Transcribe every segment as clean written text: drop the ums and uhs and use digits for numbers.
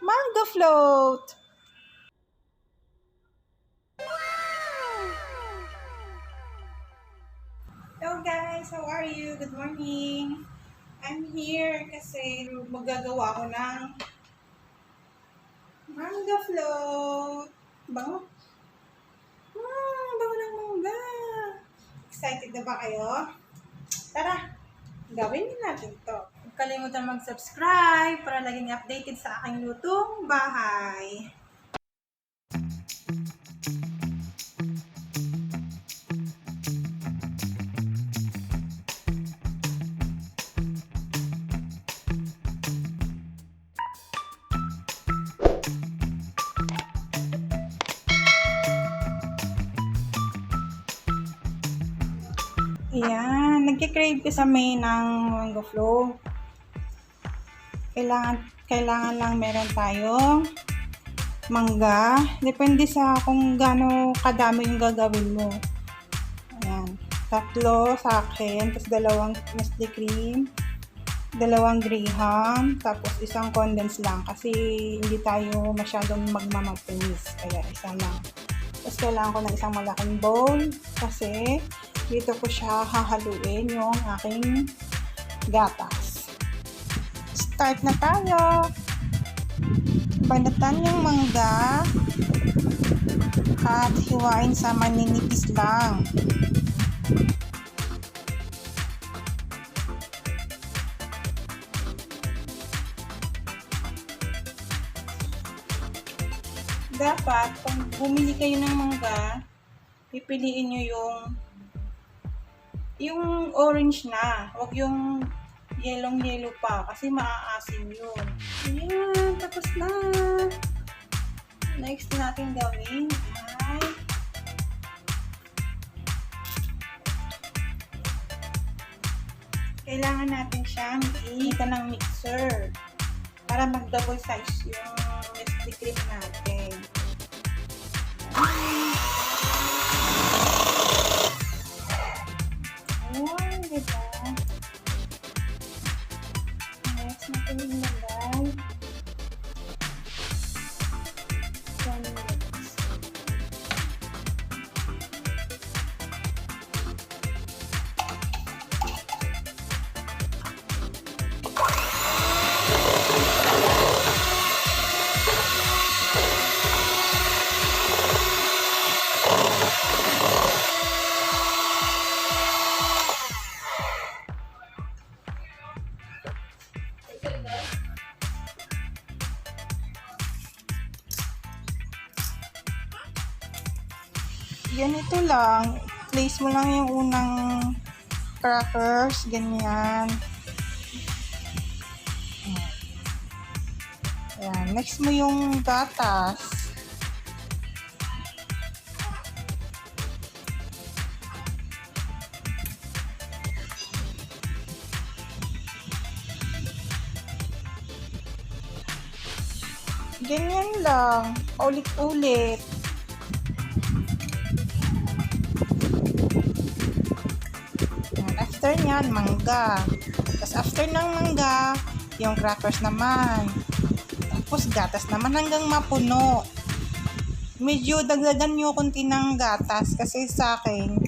Mango float! Hello guys, how are you? Good morning. I'm here kasi magagawa ko ng mango float. Bango? Bango ng mangga. Excited na ba kayo? Tara, gawin natin to. Huwag kalimutan mag-subscribe para laging updated sa aking lutong bahay. Ayan, nagkikrave ka sa May ng mango float. Kailangan lang meron tayong mangga. Depende sa kung gaano kadami yung gagawin mo. Ayan, 3 sa akin, tapos 2 Nestle cream, 2 Graham, tapos 1 condense lang kasi hindi tayo masyadong magmamagpinis. Kaya 1 lang. Tapos kailangan ko ng 1 malaking bowl kasi dito ko siya hahaluin yung aking gatas. Start na tayo. Banatan yung mangga at hiwain sa maninipis lang. Dapat, pag bumili kayo ng mangga, pipiliin nyo yung orange na, huwag yung yellow pa kasi maaasim yun. Ayan, tapos na. Next natin gawin ay kailangan natin siyang ihitan ng mixer para mag-double size yung Nestle cream natin. Ayan, diba? Next natin ilagay 1 minutes. Ganito lang, place mo lang yung unang crackers, ganyan. Ayan, next mo yung gatas. Ganyan lang, ulit-ulit. After nyan, mangga. Tapos after ng mangga, yung crackers naman. Tapos gatas naman hanggang mapuno. Medyo dagdagan nyo konti ng gatas kasi sa akin,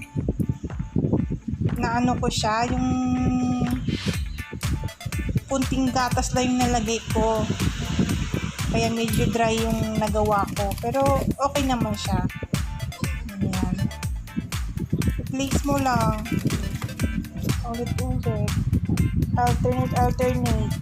na ano ko siya, yung kunting gatas lang yung nalagay ko. Kaya medyo dry yung nagawa ko. Pero okay naman siya. Ayan. I-place mo lang. Ulit-ulit. Alternate.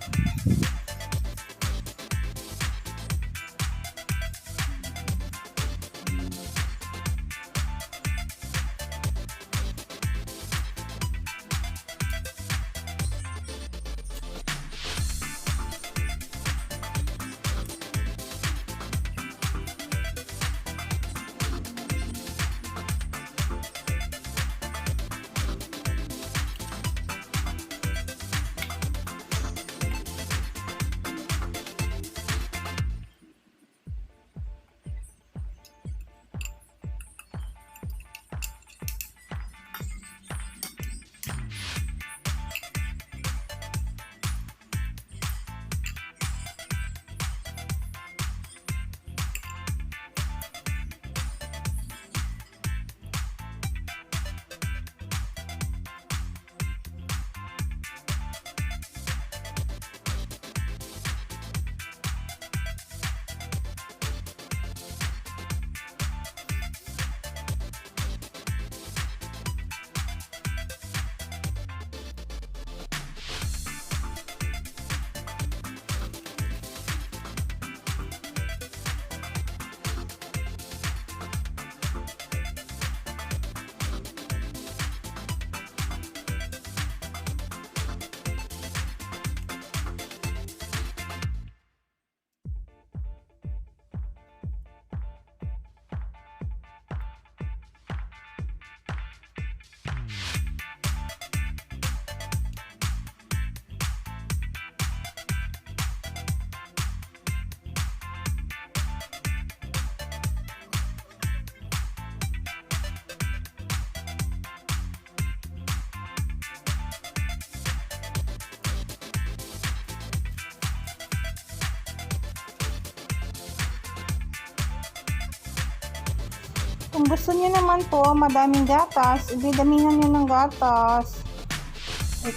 Kung gusto niyo naman po, madaming gatas, damihan niyo ng gatas.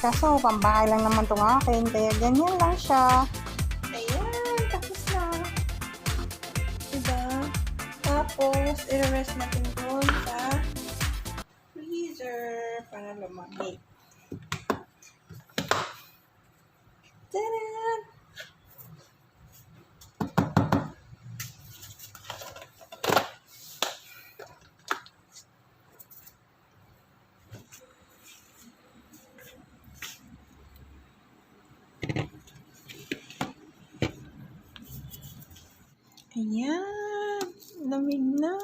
Kaso, pambahay lang naman itong akin, kaya ganyan lang siya. Ayan, tapos na. Diba? Tapos, i-rest natin doon sa freezer para lumamig. Tadaan! Ayan, lamig na.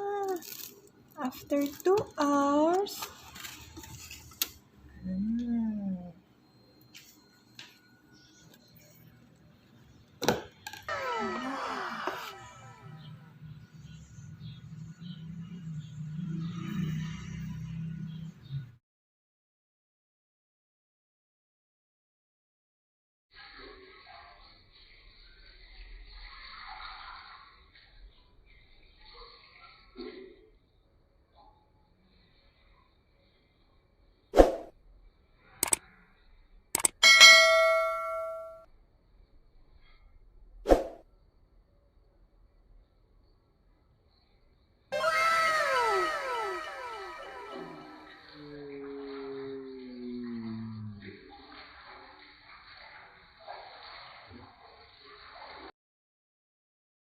After 2 hours,